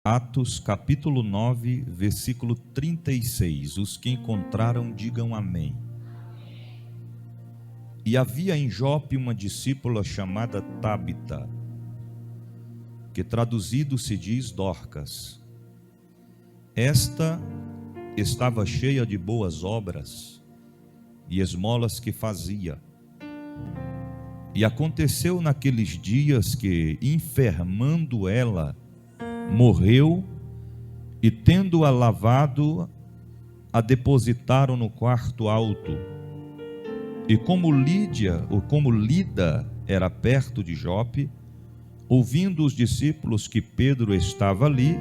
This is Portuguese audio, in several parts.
Atos capítulo 9, versículo 36. Os que encontraram, digam amém. E havia em Jope uma discípula chamada Tabita, que traduzido se diz Dorcas. Esta estava cheia de boas obras e esmolas que fazia. E aconteceu naqueles dias que, enfermando ela, morreu, e tendo-a lavado, a depositaram no quarto alto. E como Lida era perto de Jope, ouvindo os discípulos que Pedro estava ali,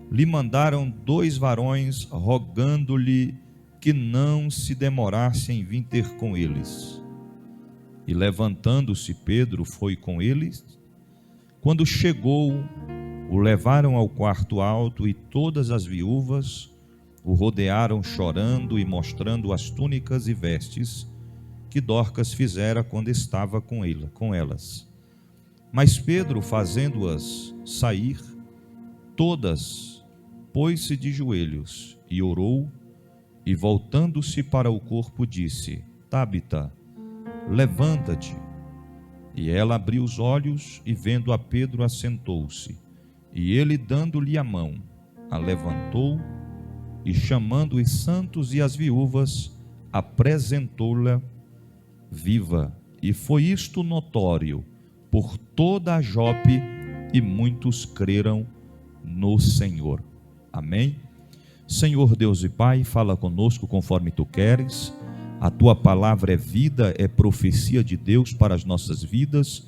lhe mandaram 2 varões, rogando-lhe que não se demorasse em vir ter com eles. E levantando-se Pedro foi com eles. Quando chegou, o levaram ao quarto alto, e todas as viúvas o rodearam chorando e mostrando as túnicas e vestes que Dorcas fizera quando estava com elas. Mas Pedro, fazendo-as sair, todas, pôs-se de joelhos e orou, e voltando-se para o corpo disse: Tabita, levanta-te. E ela abriu os olhos, e vendo a Pedro, assentou-se. E ele, dando-lhe a mão, a levantou, e chamando os santos e as viúvas, apresentou-la viva. E foi isto notório por toda a Jope, e muitos creram no Senhor. Amém? Senhor Deus e Pai, fala conosco conforme Tu queres. A Tua palavra é vida, é profecia de Deus para as nossas vidas.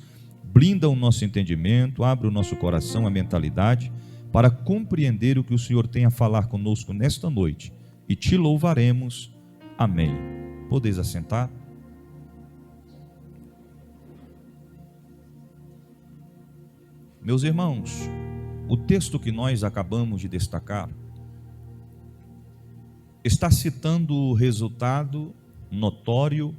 Blinda o nosso entendimento, abre o nosso coração, a mentalidade, para compreender o que o Senhor tem a falar conosco nesta noite, e Te louvaremos. Amém. Podeis assentar? Meus irmãos, o texto que nós acabamos de destacar está citando o resultado notório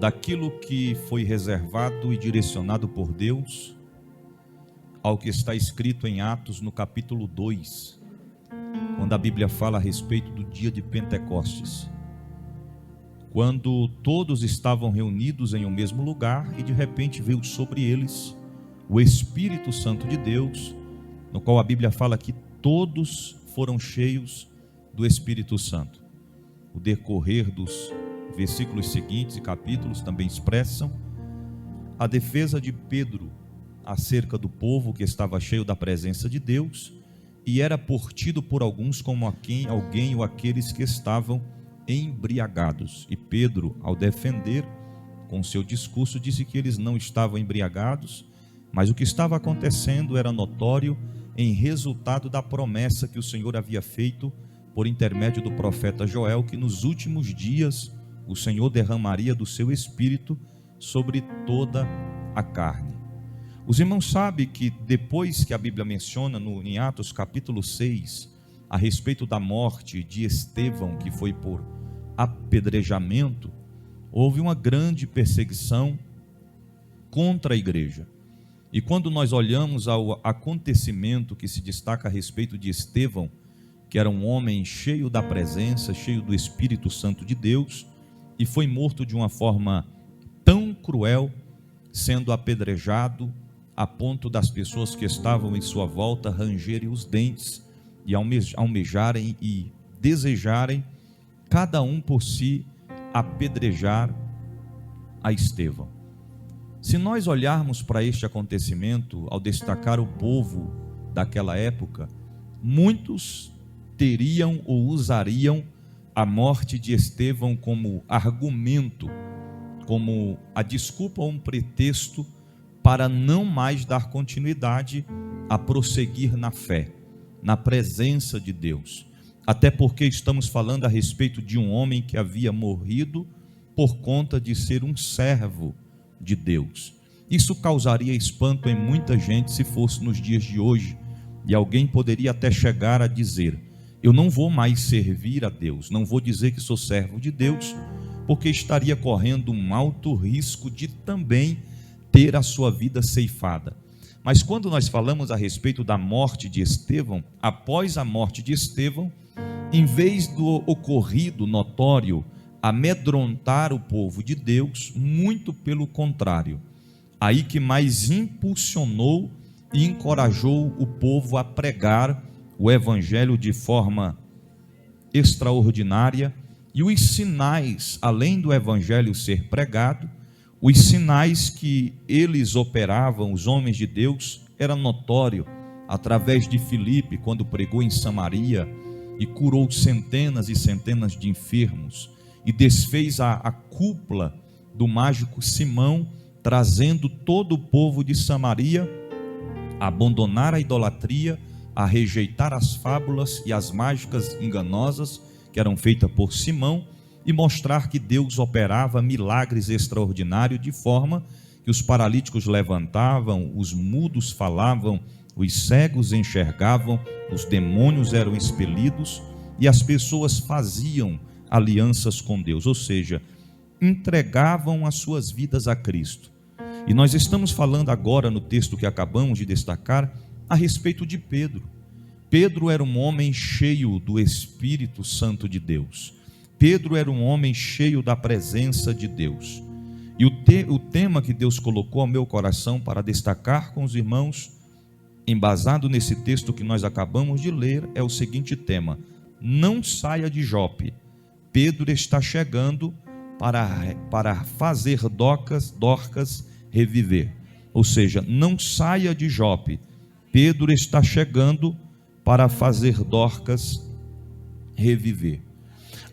daquilo que foi reservado e direcionado por Deus ao que está escrito em Atos no capítulo 2, quando a Bíblia fala a respeito do dia de Pentecostes, quando todos estavam reunidos em um mesmo lugar e de repente veio sobre eles o Espírito Santo de Deus, no qual a Bíblia fala que todos foram cheios do Espírito Santo. O decorrer dos versículos seguintes e capítulos também expressam a defesa de Pedro acerca do povo que estava cheio da presença de Deus e era tido por alguns como alguém ou aqueles que estavam embriagados. E Pedro, ao defender com seu discurso, disse que eles não estavam embriagados, mas o que estava acontecendo era notório em resultado da promessa que o Senhor havia feito por intermédio do profeta Joel, que nos últimos dias o Senhor derramaria do seu Espírito sobre toda a carne. Os irmãos sabem que depois que a Bíblia menciona em Atos capítulo 6, a respeito da morte de Estevão, que foi por apedrejamento, houve uma grande perseguição contra a igreja. E quando nós olhamos ao acontecimento que se destaca a respeito de Estevão, que era um homem cheio da presença, cheio do Espírito Santo de Deus, e foi morto de uma forma tão cruel, sendo apedrejado, a ponto das pessoas que estavam em sua volta rangerem os dentes e almejarem e desejarem, cada um por si, apedrejar a Estevão. Se nós olharmos para este acontecimento, ao destacar o povo daquela época, muitos teriam ou usariam a morte de Estevão como argumento, como a desculpa ou um pretexto para não mais dar continuidade a prosseguir na fé, na presença de Deus. Até porque estamos falando a respeito de um homem que havia morrido por conta de ser um servo de Deus. Isso causaria espanto em muita gente se fosse nos dias de hoje, e alguém poderia até chegar a dizer: eu não vou mais servir a Deus, não vou dizer que sou servo de Deus, porque estaria correndo um alto risco de também ter a sua vida ceifada. Mas quando nós falamos a respeito da morte de Estevão, após a morte de Estevão, em vez do ocorrido notório amedrontar o povo de Deus, muito pelo contrário, aí que mais impulsionou e encorajou o povo a pregar o evangelho de forma extraordinária, e os sinais, além do evangelho ser pregado, os sinais que eles operavam, os homens de Deus, era notório, através de Filipe, quando pregou em Samaria e curou centenas e centenas de enfermos, e desfez a cúpula do mágico Simão, trazendo todo o povo de Samaria a abandonar a idolatria, a rejeitar as fábulas e as mágicas enganosas que eram feitas por Simão, e mostrar que Deus operava milagres extraordinários, de forma que os paralíticos levantavam, os mudos falavam, os cegos enxergavam, os demônios eram expelidos e as pessoas faziam alianças com Deus, ou seja, entregavam as suas vidas a Cristo. E nós estamos falando agora, no texto que acabamos de destacar, a respeito de Pedro. Pedro era um homem cheio do Espírito Santo de Deus. Pedro era um homem cheio da presença de Deus. E o tema que Deus colocou ao meu coração para destacar com os irmãos, embasado nesse texto que nós acabamos de ler, é o seguinte tema: não saia de Jope. Pedro está chegando para fazer Dorcas reviver. Ou seja, não saia de Jope. Pedro está chegando para fazer Dorcas reviver.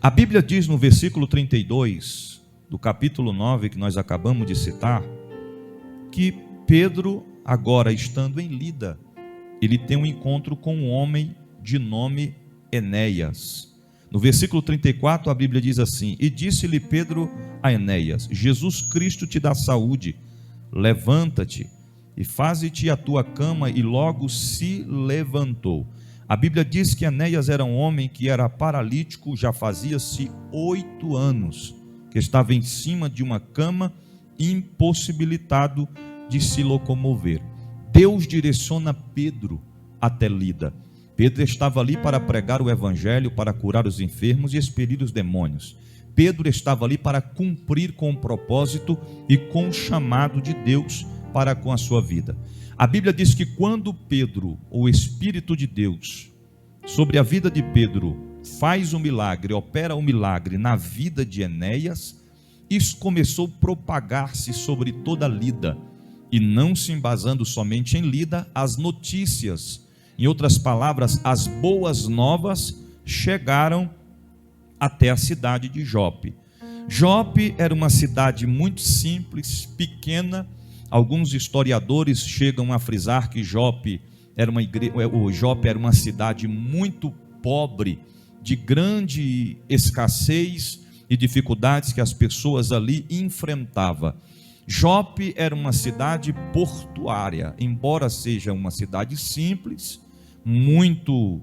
A Bíblia diz no versículo 32 do capítulo 9, que nós acabamos de citar, que Pedro, agora estando em Lida, ele tem um encontro com um homem de nome Enéas. No versículo 34 a Bíblia diz assim: e disse-lhe Pedro a Enéas: Jesus Cristo te dá saúde, levanta-te e faze-te a tua cama. E logo se levantou. A Bíblia diz que Enéas era um homem que era paralítico, já fazia-se 8 anos, que estava em cima de uma cama, impossibilitado de se locomover. Deus direciona Pedro até Lida. Pedro estava ali para pregar o evangelho, para curar os enfermos e expelir os demônios. Pedro estava ali para cumprir com o propósito e com o chamado de Deus para com a sua vida. A Bíblia diz que quando Pedro, o Espírito de Deus, sobre a vida de Pedro, faz um milagre, opera um milagre na vida de Enéas, isso começou a propagar-se sobre toda Lida, e não se embasando somente em Lida, as notícias, em outras palavras, as boas novas, chegaram até a cidade de Jope. Jope era uma cidade muito simples, pequena. Alguns historiadores chegam a frisar que Jope era uma cidade muito pobre, de grande escassez e dificuldades que as pessoas ali enfrentavam. Jope era uma cidade portuária, embora seja uma cidade simples,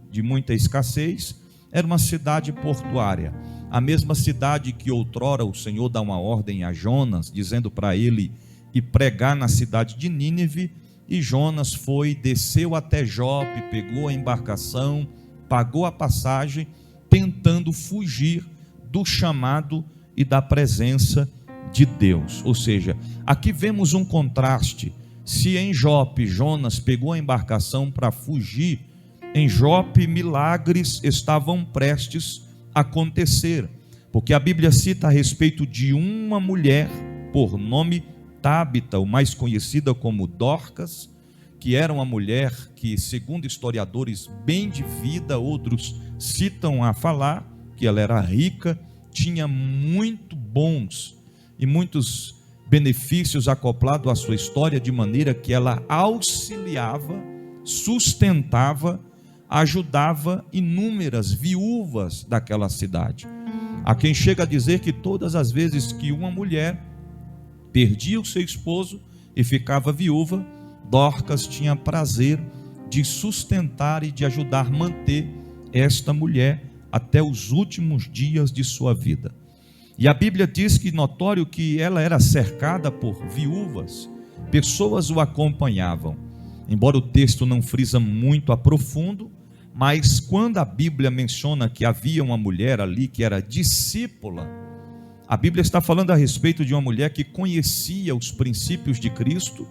de muita escassez, era uma cidade portuária. A mesma cidade que outrora o Senhor dá uma ordem a Jonas, dizendo para ele ir pregar na cidade de Nínive, e Jonas desceu até Jope, pegou a embarcação, pagou a passagem, tentando fugir do chamado e da presença de Deus. Ou seja, aqui vemos um contraste. Se em Jope Jonas pegou a embarcação para fugir, em Jope milagres estavam prestes a acontecer, porque a Bíblia cita a respeito de uma mulher por nome Tábita, o mais conhecida como Dorcas, que era uma mulher que, segundo historiadores bem de vida, outros citam a falar que ela era rica, tinha muito bons e muitos benefícios acoplados à sua história, de maneira que ela auxiliava, sustentava, ajudava inúmeras viúvas daquela cidade. Há quem chega a dizer que todas as vezes que uma mulher perdia o seu esposo e ficava viúva, Dorcas tinha prazer de sustentar e de ajudar a manter esta mulher até os últimos dias de sua vida. E a Bíblia diz que notório que ela era cercada por viúvas, pessoas o acompanhavam. embora o texto não frisa muito a profundo, mas quando a Bíblia menciona que havia uma mulher ali que era discípula, a Bíblia está falando a respeito de uma mulher que conhecia os princípios de Cristo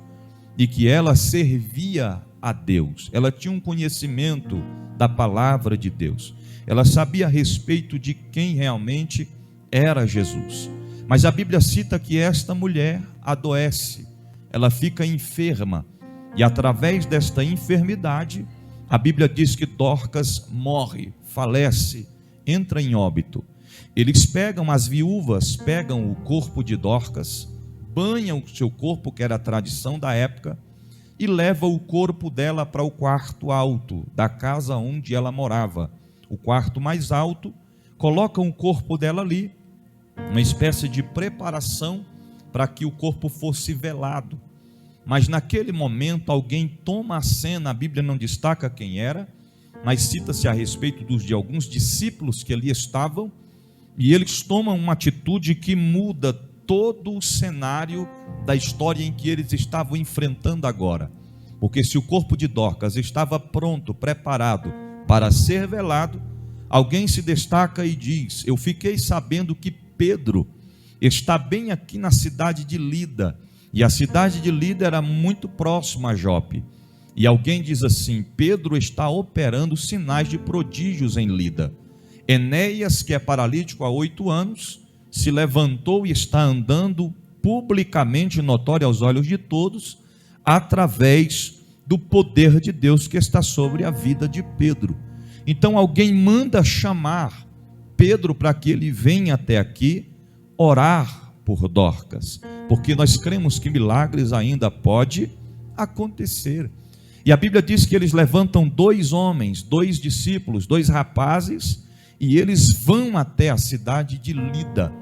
e que ela servia a Deus. Ela tinha um conhecimento da palavra de Deus. Ela sabia a respeito de quem realmente era Jesus. Mas a Bíblia cita que esta mulher adoece, ela fica enferma, e através desta enfermidade, a Bíblia diz que Dorcas morre, falece, entra em óbito. Eles pegam, as viúvas pegam o corpo de Dorcas, banham o seu corpo, que era a tradição da época, e levam o corpo dela para o quarto alto da casa onde ela morava, o quarto mais alto, colocam o corpo dela ali, uma espécie de preparação para que o corpo fosse velado. Mas naquele momento alguém toma a cena, a Bíblia não destaca quem era, mas cita-se a respeito de alguns discípulos que ali estavam, e eles tomam uma atitude que muda todo o cenário da história em que eles estavam enfrentando agora. Porque se o corpo de Dorcas estava pronto, preparado para ser velado, alguém se destaca e diz: eu fiquei sabendo que Pedro está bem aqui na cidade de Lida, e a cidade de Lida era muito próxima a Jope, e alguém diz assim: Pedro está operando sinais de prodígios em Lida. Enéas, que é paralítico há 8 anos, se levantou e está andando publicamente, notório aos olhos de todos, através do poder de Deus que está sobre a vida de Pedro. Então alguém manda chamar Pedro para que ele venha até aqui orar por Dorcas, porque nós cremos que milagres ainda pode acontecer. E a Bíblia diz que eles levantam 2 homens, 2 discípulos, 2 rapazes, e eles vão até a cidade de Lida.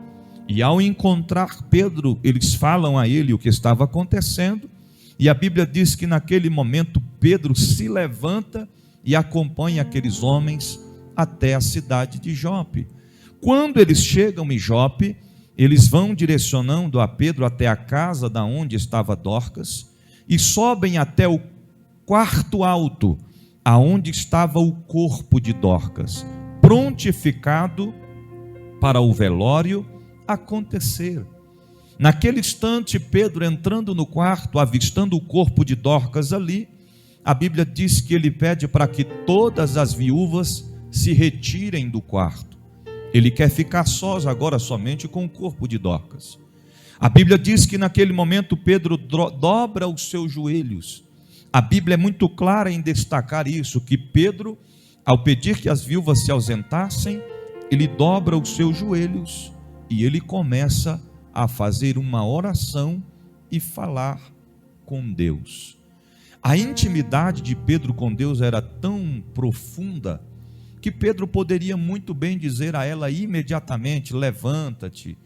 E ao encontrar Pedro, eles falam a ele o que estava acontecendo, e a Bíblia diz que naquele momento Pedro se levanta e acompanha aqueles homens até a cidade de Jope. Quando eles chegam em Jope, eles vão direcionando a Pedro até a casa da onde estava Dorcas, e sobem até o quarto alto, aonde estava o corpo de Dorcas, prontificado para o velório acontecer. Naquele instante, Pedro entrando no quarto, avistando o corpo de Dorcas ali, a Bíblia diz que ele pede para que todas as viúvas se retirem do quarto. Ele quer ficar sós agora somente com o corpo de Dorcas. A Bíblia diz que naquele momento Pedro dobra os seus joelhos. A Bíblia é muito clara em destacar isso, que Pedro, ao pedir que as viúvas se ausentassem, ele dobra os seus joelhos e ele começa a fazer uma oração e falar com Deus. A intimidade de Pedro com Deus era tão profunda que Pedro poderia muito bem dizer a ela imediatamente: levanta-te,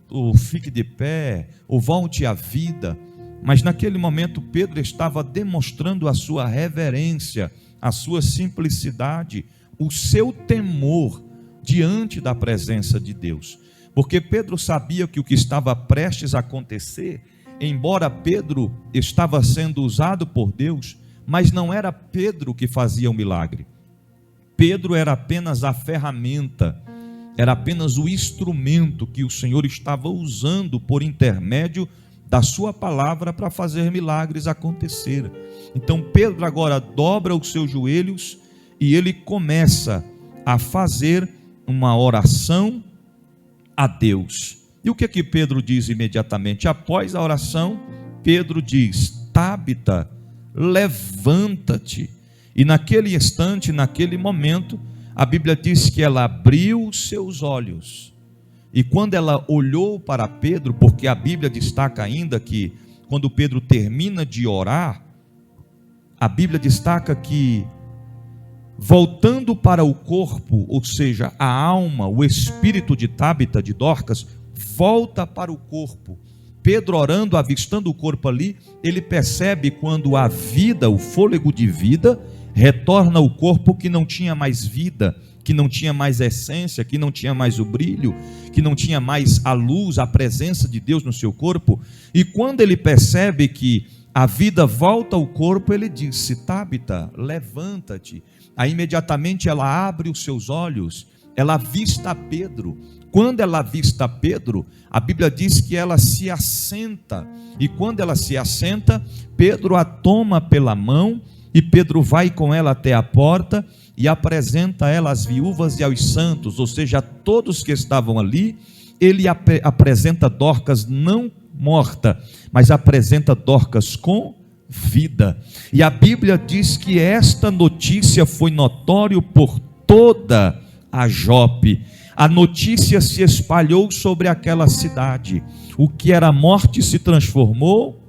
ou fique de pé, ou volte à vida. Mas naquele momento Pedro estava demonstrando a sua reverência, a sua simplicidade, o seu temor diante da presença de Deus. Porque Pedro sabia que o que estava prestes a acontecer, embora Pedro estava sendo usado por Deus, mas não era Pedro que fazia o milagre. Pedro era apenas a ferramenta, era apenas o instrumento que o Senhor estava usando por intermédio da sua palavra para fazer milagres acontecer. Então Pedro agora dobra os seus joelhos e ele começa a fazer uma oração a Deus. E o que Pedro diz imediatamente? Após a oração, Pedro diz: Tábita, levanta-te. E naquele instante, naquele momento, a Bíblia diz que ela abriu os seus olhos. E quando ela olhou para Pedro, porque a Bíblia destaca ainda que quando Pedro termina de orar, a Bíblia destaca que voltando para o corpo, ou seja, a alma, o espírito de Tábita, de Dorcas, volta para o corpo. Pedro orando, avistando o corpo ali, ele percebe quando a vida, o fôlego de vida, retorna ao corpo que não tinha mais vida, que não tinha mais essência, que não tinha mais o brilho, que não tinha mais a luz, a presença de Deus no seu corpo. E quando ele percebe que a vida volta ao corpo, ele disse: Tábita, levanta-te. Aí imediatamente ela abre os seus olhos, ela avista Pedro. Quando ela avista Pedro, a Bíblia diz que ela se assenta, e quando ela se assenta, Pedro a toma pela mão, e Pedro vai com ela até a porta, e apresenta ela às viúvas e aos santos, ou seja, a todos que estavam ali. Ele apresenta Dorcas não morta, mas apresenta Dorcas com vida, e a Bíblia diz que esta notícia foi notória por toda a Jope. A notícia se espalhou sobre aquela cidade. O que era morte se transformou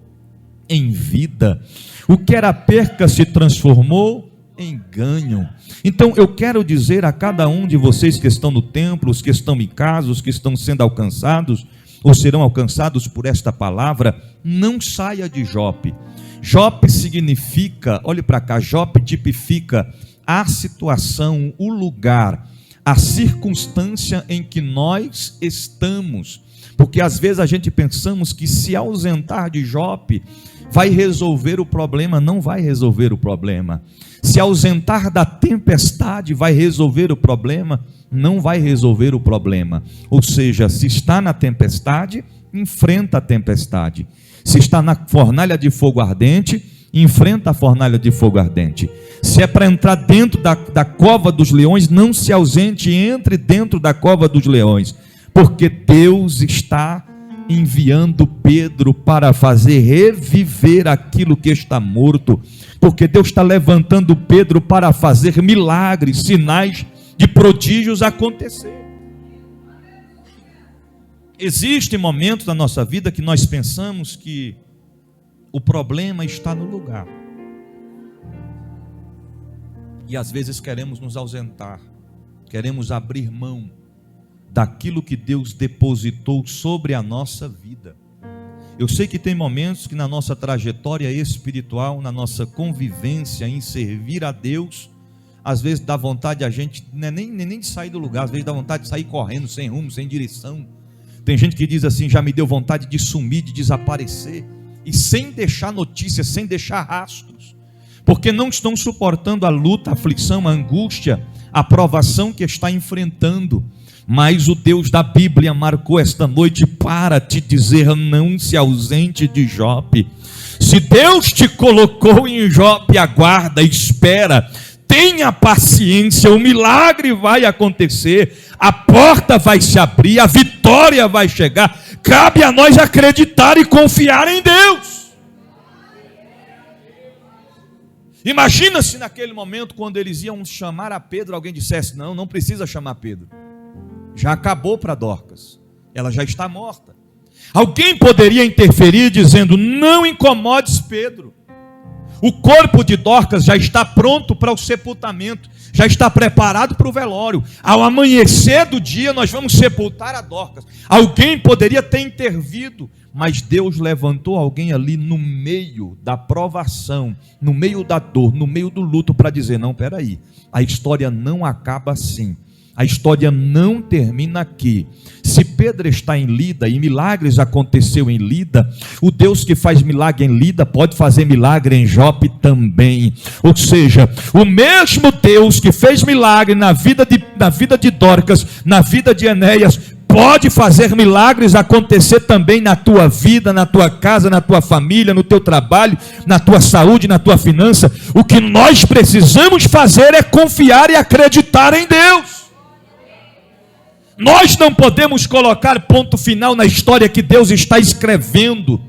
em vida, o que era perca se transformou em ganho. Então eu quero dizer a cada um de vocês que estão no templo, os que estão em casa, os que estão sendo alcançados ou serão alcançados por esta palavra: não saia de Jope. Jope significa, olhe para cá, Jope tipifica a situação, o lugar, a circunstância em que nós estamos. Porque às vezes a gente pensamos que se ausentar de Jope vai resolver o problema. Não vai resolver o problema. Se ausentar da tempestade vai resolver o problema. Não vai resolver o problema. Ou seja, se está na tempestade, enfrenta a tempestade. Se está na fornalha de fogo ardente, enfrenta a fornalha de fogo ardente. Se é para entrar dentro da cova dos leões, não se ausente, entre dentro da cova dos leões, porque Deus está enviando Pedro para fazer reviver aquilo que está morto, porque Deus está levantando Pedro para fazer milagres, sinais de prodígios acontecer. Existem momentos da nossa vida que nós pensamos que o problema está no lugar, e às vezes queremos nos ausentar, queremos abrir mão daquilo que Deus depositou sobre a nossa vida. Eu sei que tem momentos que na nossa trajetória espiritual, na nossa convivência em servir a Deus, às vezes dá vontade a gente, nem de sair do lugar, às vezes dá vontade de sair correndo, sem rumo, sem direção. Tem gente que diz assim: já me deu vontade de sumir, de desaparecer, e sem deixar notícias, sem deixar rastros, porque não estão suportando a luta, a aflição, a angústia, a provação que está enfrentando. Mas o Deus da Bíblia marcou esta noite para te dizer: não se ausente de Jope. Se Deus te colocou em Jope, aguarda, espera, tenha paciência, o milagre vai acontecer, a porta vai se abrir, a vitória vai chegar. Cabe a nós acreditar e confiar em Deus. Imagina se naquele momento, quando eles iam chamar a Pedro, alguém dissesse: não precisa chamar Pedro, já acabou para Dorcas, ela já está morta. Alguém poderia interferir dizendo: não incomodes Pedro, o corpo de Dorcas já está pronto para o sepultamento, já está preparado para o velório. Ao amanhecer do dia nós vamos sepultar a Dorcas. Alguém poderia ter intervido, mas Deus levantou alguém ali no meio da provação, no meio da dor, no meio do luto, para dizer: não, peraí, a história não acaba assim. A história não termina aqui. Se Pedro está em Lida e milagres aconteceu em Lida, o Deus que faz milagre em Lida pode fazer milagre em Jope também. Ou seja, o mesmo Deus que fez milagre na vida de Dorcas, na vida de Enéas, pode fazer milagres acontecer também na tua vida, na tua casa, na tua família, no teu trabalho, na tua saúde, na tua finança. O que nós precisamos fazer é confiar e acreditar em Deus. Nós não podemos colocar ponto final na história que Deus está escrevendo.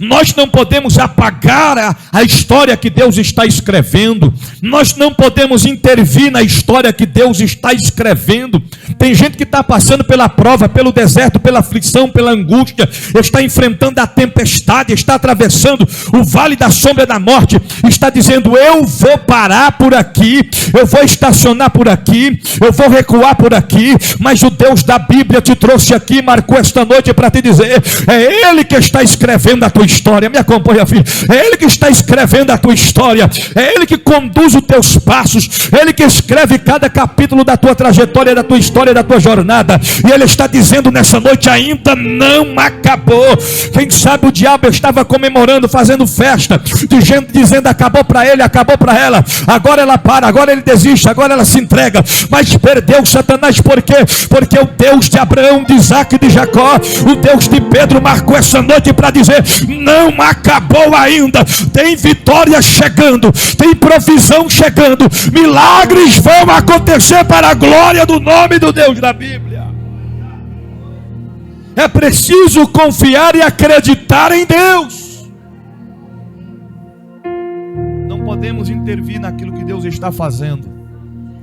Nós não podemos apagar a história que Deus está escrevendo. Nós não podemos intervir na história que Deus está escrevendo. Tem gente que está passando pela prova, pelo deserto, pela aflição, pela angústia, está enfrentando a tempestade, está atravessando o vale da sombra da morte, está dizendo: eu vou parar por aqui, eu vou estacionar por aqui, eu vou recuar por aqui. Mas o Deus da Bíblia te trouxe aqui, marcou esta noite para te dizer: é Ele que está escrevendo a tua tua história. Me acompanha, filho. É Ele que está escrevendo a tua história. É Ele que conduz os teus passos. É Ele que escreve cada capítulo da tua trajetória, da tua história, da tua jornada. E Ele está dizendo nessa noite: ainda não acabou. Quem sabe o diabo estava comemorando, fazendo festa, dizendo acabou para ele, acabou para ela. Agora ela para, agora ele desiste, agora ela se entrega. Mas perdeu Satanás. Por quê? Porque o Deus de Abraão, de Isaac e de Jacó, o Deus de Pedro, marcou essa noite para dizer: não acabou ainda. Tem vitória chegando, tem provisão chegando, milagres vão acontecer para a glória do nome do Deus da Bíblia. É preciso confiar e acreditar em Deus. Não podemos intervir naquilo que Deus está fazendo.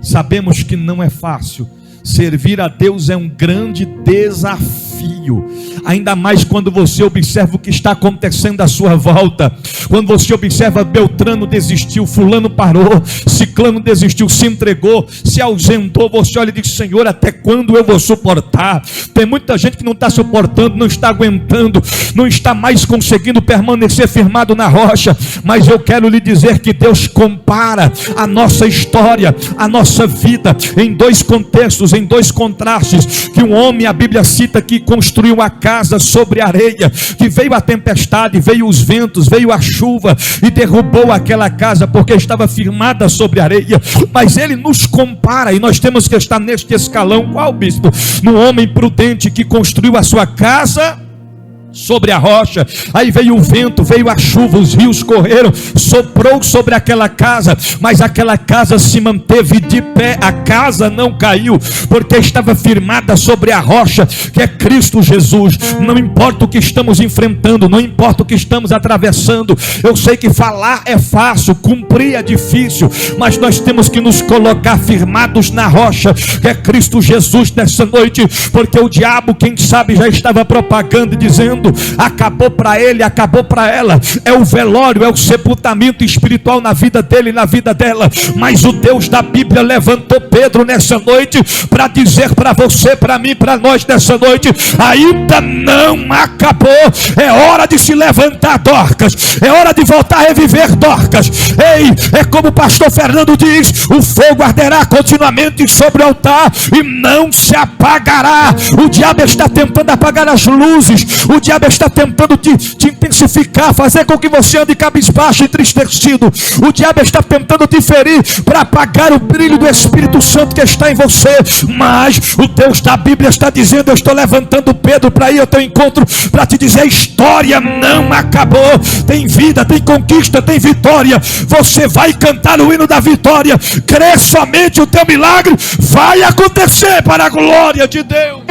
Sabemos que não é fácil. Servir a Deus é um grande desafio, ainda mais quando você observa o que está acontecendo à sua volta. Quando você observa: Beltrano desistiu, fulano parou, ciclano desistiu, se entregou, se ausentou. Você olha e diz: Senhor, até quando eu vou suportar? Tem muita gente que não está suportando, não está aguentando, não está mais conseguindo permanecer firmado na rocha. Mas eu quero lhe dizer que Deus compara a nossa história, a nossa vida, em dois contextos, em dois contrastes. Que um homem, a Bíblia cita, que construiu uma casa sobre areia, que veio a tempestade, veio os ventos, veio a chuva e derrubou aquela casa porque estava firmada sobre areia. Mas ele nos compara, e nós temos que estar neste escalão. Qual, bispo? No homem prudente que construiu a sua casa sobre a rocha. Aí veio o vento, veio a chuva, os rios correram, soprou sobre aquela casa, mas aquela casa se manteve de pé. A casa não caiu, porque estava firmada sobre a rocha, que é Cristo Jesus. Não importa o que estamos enfrentando, não importa o que estamos atravessando. Eu sei que falar é fácil, cumprir é difícil, mas nós temos que nos colocar firmados na rocha, que é Cristo Jesus, nessa noite. Porque o diabo, quem sabe, já estava propagando, dizendo: acabou para ele, acabou para ela. É o velório, é o sepultamento espiritual na vida dele e na vida dela. Mas o Deus da Bíblia levantou Pedro nessa noite para dizer para você, para mim, para nós nessa noite: ainda não acabou. É hora de se levantar, Dorcas. É hora de voltar a reviver, Dorcas. Ei, é como o pastor Fernando diz: o fogo arderá continuamente sobre o altar e não se apagará. O diabo está tentando apagar as luzes, o diabo está tentando te intensificar, fazer com que você ande cabisbaixo e entristecido. O diabo está tentando te ferir para apagar o brilho do Espírito Santo que está em você. Mas o Deus da Bíblia está dizendo: eu estou levantando Pedro para ir ao teu encontro, para te dizer: a história não acabou. Tem vida, tem conquista, tem vitória. Você vai cantar o hino da vitória. Crê somente, o teu milagre vai acontecer para a glória de Deus.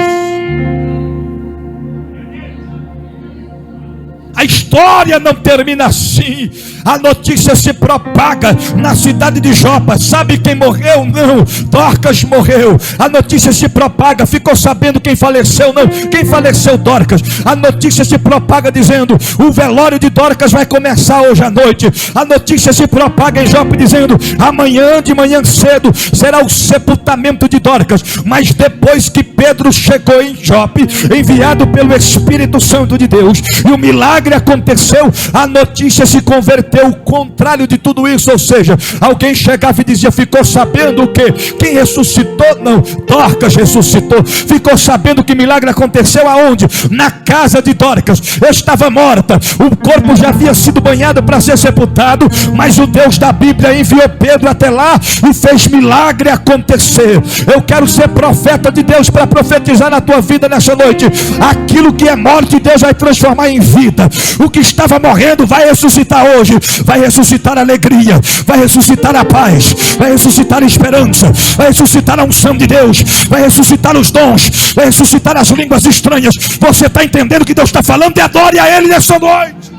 A história não termina assim. A notícia se propaga na cidade de Jopa. Sabe quem morreu? Não, Dorcas morreu. A notícia se propaga. Ficou sabendo quem faleceu? Não, quem faleceu? Dorcas. A notícia se propaga dizendo: o velório de Dorcas vai começar hoje à noite. A notícia se propaga em Jopa dizendo: amanhã de manhã cedo será o sepultamento de Dorcas. Mas depois que Pedro chegou em Jope, enviado pelo Espírito Santo de Deus, e o milagre aconteceu, a notícia se converteu. O contrário de tudo isso. Ou seja, alguém chegava e dizia: ficou sabendo o quê? Quem ressuscitou? Não, Dorcas ressuscitou. Ficou sabendo que milagre aconteceu aonde? Na casa de Dorcas. Estava morta, o corpo já havia sido banhado para ser sepultado, mas o Deus da Bíblia enviou Pedro até lá e fez milagre acontecer. Eu quero ser profeta de Deus para profetizar na tua vida nessa noite. Aquilo que é morte, Deus vai transformar em vida. O que estava morrendo vai ressuscitar hoje. Vai ressuscitar a alegria, vai ressuscitar a paz, vai ressuscitar a esperança, vai ressuscitar a unção de Deus, vai ressuscitar os dons, vai ressuscitar as línguas estranhas. Você está entendendo o que Deus está falando? E adore a Ele nessa noite.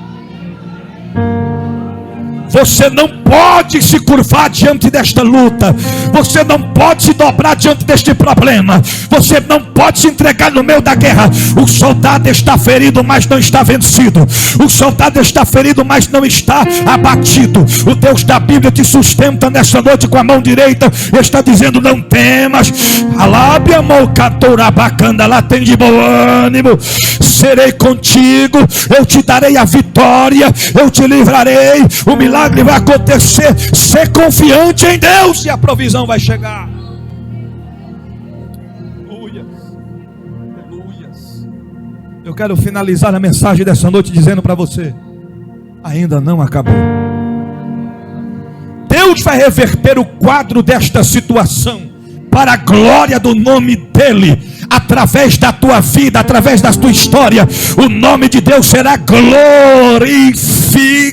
Você não pode se curvar diante desta luta. Você não pode se dobrar diante deste problema. Você não pode se entregar no meio da guerra. O soldado está ferido, mas não está vencido. O soldado está ferido, mas não está abatido. O Deus da Bíblia te sustenta nessa noite com a mão direita. Está dizendo: não temas. Alábia moucatura bacana, lá tem de bom ânimo. Serei contigo. Eu te darei a vitória. Eu te livrarei. O milagre vai acontecer. Ser confiante em Deus e a provisão vai chegar. Aleluias. Eu quero finalizar a mensagem dessa noite dizendo para você: ainda não acabou. Deus vai reverter o quadro desta situação para a glória do nome dele. Através da tua vida, através da tua história, o nome de Deus será glorificado.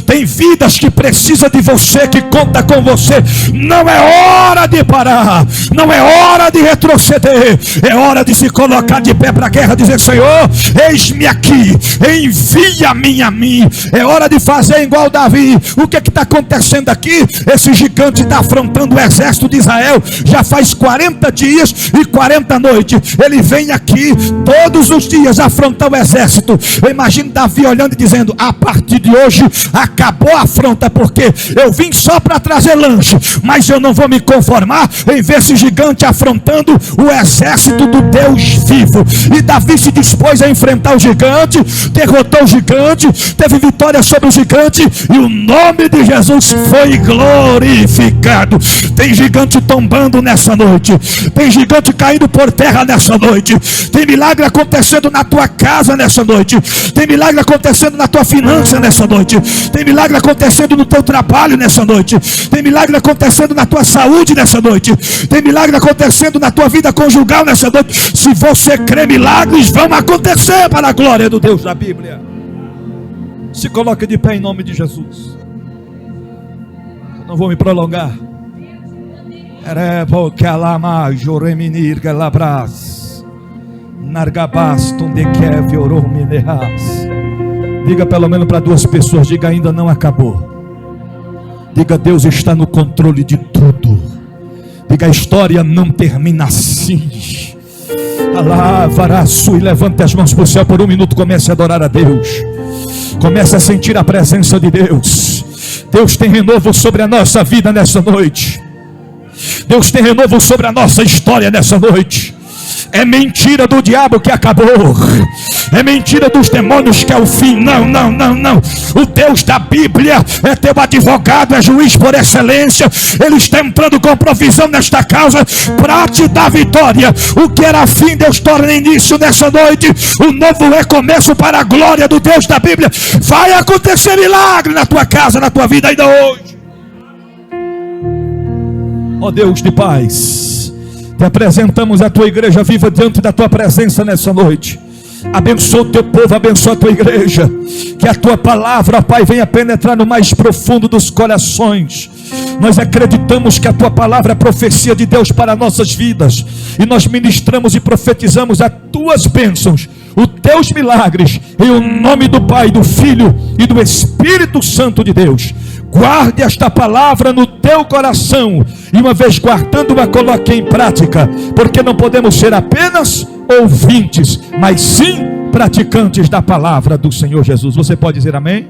Tem vidas que precisam de você, que conta com você. Não é hora de parar, não é hora de retroceder, é hora de se colocar de pé para a guerra, dizer: Senhor, eis-me aqui, envia-me a mim. É hora de fazer igual Davi. O que está acontecendo aqui? Esse gigante está afrontando o exército de Israel já faz 40 dias e 40 noites. Ele vem aqui todos os dias afrontar o exército. Eu imagino Davi olhando e dizendo: a partir de hoje acabou a afronta, porque eu vim só para trazer lanche, mas eu não vou me conformar em ver esse gigante afrontando o exército do Deus vivo. E Davi se dispôs a enfrentar o gigante, derrotou o gigante, teve vitória sobre o gigante, e o nome de Jesus foi glorificado. Tem gigante tombando nessa noite, tem gigante caindo por terra nessa noite, tem milagre acontecendo na tua casa nessa noite, tem milagre acontecendo na tua finança nessa noite, tem milagre acontecendo no teu trabalho nessa noite, tem milagre acontecendo na tua saúde nessa noite, tem milagre acontecendo na tua vida conjugal nessa noite. Se você crê, milagres vão acontecer para a glória do Deus da Bíblia. Se coloque de pé em nome de Jesus. Eu não vou me prolongar. Diga pelo menos para 2 pessoas, diga: ainda não acabou. Diga: Deus está no controle de tudo. Diga: a história não termina assim. Alá-varaçu, e levante as mãos para o céu por 1 minuto. Comece a adorar a Deus. Comece a sentir a presença de Deus. Deus tem renovo sobre a nossa vida nessa noite. Deus tem renovo sobre a nossa história nessa noite. É mentira do diabo que acabou. É mentira dos demônios que é o fim. Não, não, não, não. O Deus da Bíblia é teu advogado, é juiz por excelência. Ele está entrando com provisão nesta causa para te dar vitória. O que era fim, Deus torna início nessa noite. Um novo recomeço para a glória do Deus da Bíblia. Vai acontecer milagre na tua casa, na tua vida ainda hoje. Ó Deus de paz, te apresentamos a tua igreja viva diante da tua presença nessa noite. Abençoa o teu povo, abençoa a tua igreja. Que a tua palavra, ó Pai, venha penetrar no mais profundo dos corações. Nós acreditamos que a tua palavra é profecia de Deus para nossas vidas, e nós ministramos e profetizamos as tuas bênçãos, os teus milagres, em o nome do Pai, do Filho e do Espírito Santo de Deus. Guarde esta palavra no teu coração, e uma vez guardando-a, coloque em prática, porque não podemos ser apenas ouvintes, mas sim praticantes da palavra do Senhor Jesus. Você pode dizer amém?